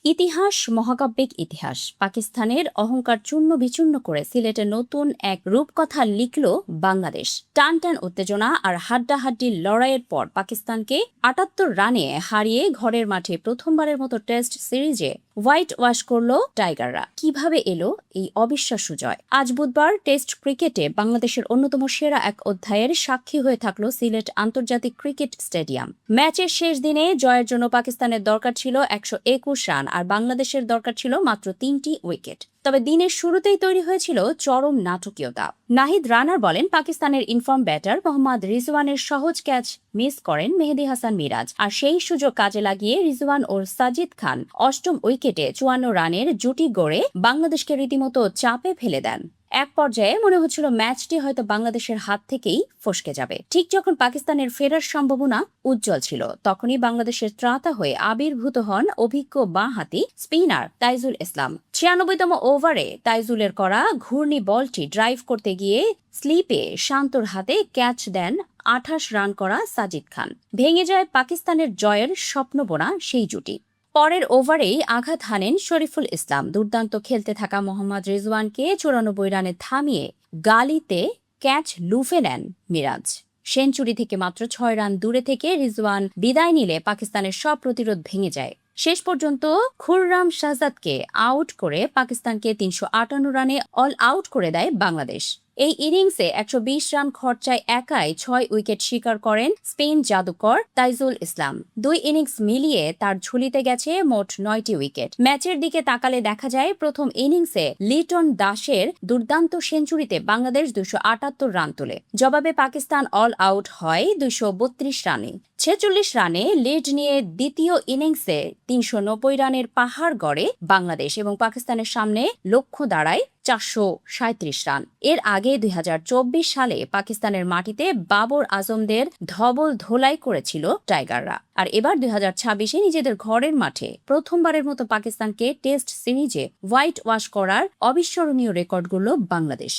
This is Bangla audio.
ইতিহাস মহাকাব্যিক ইতিহাস পাকিস্তানের অহংকার চূর্ণ বিচূর্ণ করে সিলেটে নতুন এক রূপকথা লিখল বাংলাদেশ। টান টান উত্তেজনা আর হাড্ডাহাড্ডির লড়াইয়ের পর পাকিস্তানকে ৭৮ রানে হারিয়ে ঘরের মাঠে প্রথমবারের মতো টেস্ট সিরিজে হোয়াইট ওয়াশ করল টাইগাররা। কিভাবে এলো এই অবিশ্বাস্য জয়? আজ বুধবার টেস্ট ক্রিকেটে বাংলাদেশের অন্যতম সেরা এক অধ্যায়ের সাক্ষী হয়ে থাকলো সিলেট আন্তর্জাতিক ক্রিকেট স্টেডিয়াম। ম্যাচের শেষ দিনে জয়ের জন্য পাকিস্তানের দরকার ছিল ১২১ রান আর বাংলাদেশের দরকার ছিল মাত্র ৩টি উইকেট। তবে দিনের শুরুতেই তৈরি হয়েছিল চরম নাটকীয়তা। নাহিদ রানার বলেন, পাকিস্তানের ইনফর্ম ব্যাটার মোহাম্মদ রিজওয়ানের সহজ ক্যাচ মিস করেন মেহেদী হাসান মিরাজ, আর সেই সুযোগ কাজে লাগিয়ে রিজওয়ান ও সাজিদ খান অষ্টম উইকেটে ৫৪ রানের জুটি গড়ে বাংলাদেশকে রীতিমতো চাপে ফেলে দেন। এক পর্যায়ে মনে হচ্ছিল ম্যাচটি হয়তো বাংলাদেশের হাত থেকেই ফসকে যাবে। ঠিক যখন পাকিস্তানের ফেরার সম্ভাবনা উজ্জ্বল ছিল, তখনই বাংলাদেশের ত্রাতা হয়ে আবির্ভূত হন অভিজ্ঞ বাঁহাতি স্পিনার তাইজুল ইসলাম। ৯৬তম ওভারে তাইজুলের করা ঘূর্ণি বলটি ড্রাইভ করতে গিয়ে স্লিপে শান্তর হাতে ক্যাচ দেন ২৮ রান করা সাজিদ খান। ভেঙে যায় পাকিস্তানের জয়ের স্বপ্নবোনা সেই জুটি। পরের ওভারেই আঘাত হানেন শরীফুল ইসলাম। দুর্দান্ত খেলতে থাকা মোহাম্মদ রিজওয়ানকে ৯৪ রানে থামিয়ে গালিতে ক্যাচ লুফে নেন মিরাজ। সেঞ্চুরি থেকে মাত্র ৬ রান দূরে থেকে রিজওয়ান বিদায় নিলে পাকিস্তানের সব প্রতিরোধ ভেঙে যায়। শেষ পর্যন্ত খুররাম শাহজাদকে আউট করে পাকিস্তানকে ৩৫৮ রানে অল আউট করে দেয় বাংলাদেশ। এই ইনিংসে ১২০ রান খরচায় একাই ৬ উইকেট শিকার করেন স্পেন জাদুকর তাইজুল ইসলাম। ২ ইনিংস মিলিয়ে তার ঝুলিতে গেছে মোট ৯টি উইকেট। ম্যাচের দিকে তাকালে দেখা যায়, প্রথম ইনিংসে লিটন দাসের দুর্দান্ত সেঞ্চুরিতে বাংলাদেশ ২৭৮ রান তোলে। জবাবে পাকিস্তান অল আউট হয় ২৩২ রানে। ৪৬ রানে লিড নিয়ে দ্বিতীয় ইনিংসে ৩৯০ রানের পাহাড় গড়ে বাংলাদেশ এবং পাকিস্তানের সামনে লক্ষ্য দাঁড়ায় ৪৩৭ রান। এর আগে ২০২৪ সালে পাকিস্তানের মাটিতে বাবর আজমদের ধবল ধোলাই করেছিল টাইগাররা। আর এবার ২০২৬-এ নিজেদের ঘরের মাঠে প্রথমবারের মতো পাকিস্তানকে টেস্ট সিরিজে হোয়াইট ওয়াশ করার অবিস্মরণীয় রেকর্ড গড়ল বাংলাদেশ।